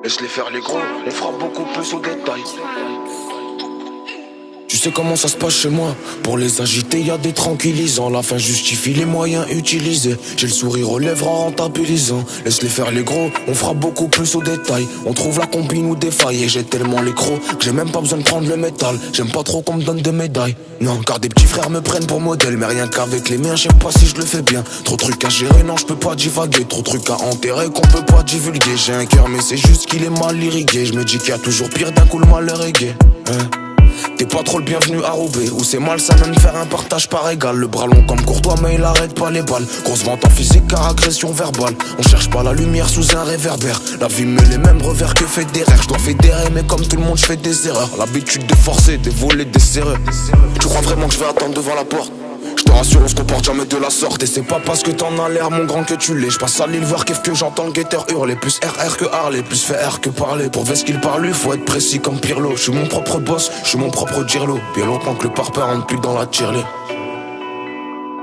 Laisse-les faire les gros, on fera beaucoup plus au détail. Tu sais comment ça se passe chez moi. Pour les agiter y'a des tranquillisants. La fin justifie les moyens utilisés. J'ai le sourire aux lèvres en rentabilisant. Laisse-les faire les gros, on fera beaucoup plus au détail. On trouve la combine ou des failles. Et j'ai tellement les crocs que j'ai même pas besoin de prendre le métal. J'aime pas trop qu'on me donne des médailles. Non, car des petits frères me prennent pour modèle. Mais rien qu'avec les miens, je sais pas si je le fais bien. Trop de trucs à gérer, non je peux pas divaguer. Trop de trucs à enterrer qu'on peut pas divulguer. J'ai un cœur mais c'est juste qu'il est mal irrigué. Je me dis qu'il y a toujours pire, d'un coup le malheur est gai. T'es pas trop le bienvenu à Roubaix, où c'est mal ça même faire un partage par égal. Le bras long comme Courtois mais il arrête pas les balles. Grosse vente en physique car agression verbale. On cherche pas la lumière sous un réverbère. La vie met les mêmes revers que Federer. Je dois fédérer mais comme tout le monde je fais des erreurs. L'habitude de forcer, de voler, des serreux. Tu crois vraiment que je vais attendre devant la porte? Je te rassure, on se comporte jamais de la sorte. Et c'est pas parce que t'en as l'air mon grand que tu l'es. Je passe à l'île voir qu'est-ce que j'entends le guetteur hurler. Plus RR que Harley, plus faire que parler. Pour voir ce qu'il parle, faut être précis comme Pirlo. Je suis mon propre boss, je suis mon propre Girlo. Bien longtemps que le parpaing rentre plus dans la tirelire.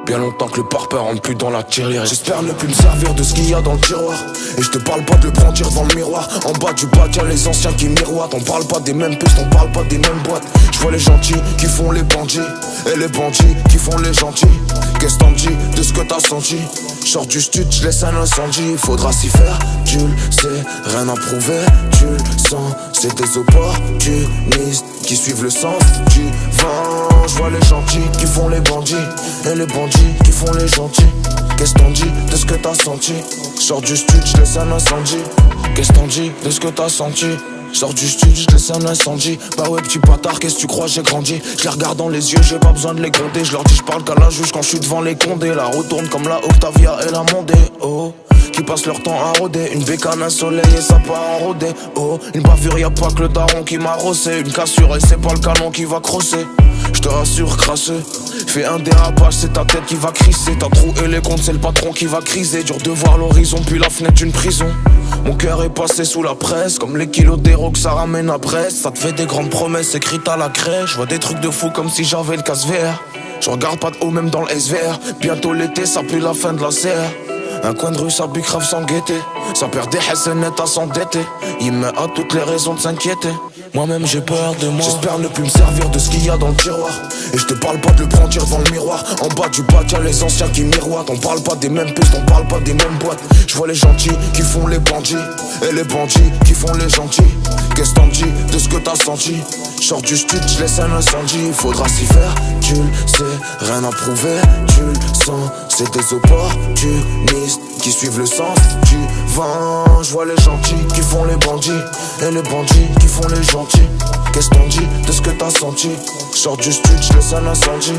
Bien longtemps que le parpaing rentre plus dans la tirelire. J'espère ne plus me servir de ce qu'il y a dans le tiroir. Et je te parle pas de le prendre devant le miroir. En bas du bas, y'a les anciens qui miroitent. On parle pas des mêmes pistes, on parle pas des mêmes boîtes. Je vois les gentils qui font les bandits. Et les bandits qui font les gentils. Qu'est-ce t'en dis de ce que t'as senti? Sors du stud, je laisse un incendie. Faudra s'y faire, tu le sais. Rien à prouver, tu le sens. C'est des opportunistes qui suivent le sens du vent. Je vois les gentils qui font les bandits. Et les bandits qui font les gentils. Qu'est-ce t'en dis de ce que t'as senti? Sors du stud, je laisse un incendie. Qu'est-ce t'en dis de ce que t'as senti? Sors du stud, je laisse un incendie. Bah ouais petit bâtard, qu'est-ce que tu crois j'ai grandi? Je les regarde dans les yeux, j'ai pas besoin de les gronder. Je leur dis je parle qu'à la juge quand je suis devant les condés. La retourne comme la Octavia et la Mondé. Oh, qui passent leur temps à rôder. Une bécane, un soleil et ça part en rodé. Oh, une bavure, y'a pas que le daron qui m'a rossé. Une cassure et c'est pas le canon qui va crosser. Je te rassure, crasseux. Fais un dérapage, c'est ta tête qui va crisser. T'as troué les comptes, c'est le patron qui va criser. Dur de voir l'horizon, puis la fenêtre d'une prison. Mon cœur est passé sous la presse, comme les kilos d'héros que ça ramène à Brest. Ça te fait des grandes promesses écrites à la crèche. Je vois des trucs de fou comme si j'avais le casse VR. Je regarde pas de haut même dans le SVR. Bientôt l'été, ça pue la fin de la serre. Un coin de rue, ça bute grave sans guetter. Ça perd des hassanettes à s'endetter. Il me a toutes les raisons de s'inquiéter. Moi-même j'ai peur de moi. J'espère ne plus me servir de ce qu'il y a dans le tiroir. Et je te parle pas de le prendre devant le miroir. En bas du bas y'a les anciens qui miroitent. On parle pas des mêmes pistes, on parle pas des mêmes boîtes. Je vois les gentils qui font les bandits. Et les bandits qui font les gentils. Qu'est-ce t'en dis de ce que t'as senti? Sors du stud, je laisse un incendie. Faudra s'y faire, tu le sais. Rien à prouver, tu le sens. C'est des opportunistes qui suivent le sens du vent. Je vois les gentils qui font les bandits. Et les bandits qui font les gentils. Qu'est-ce t'en dis de ce que t'as senti? Sors du stud, je laisse un incendie.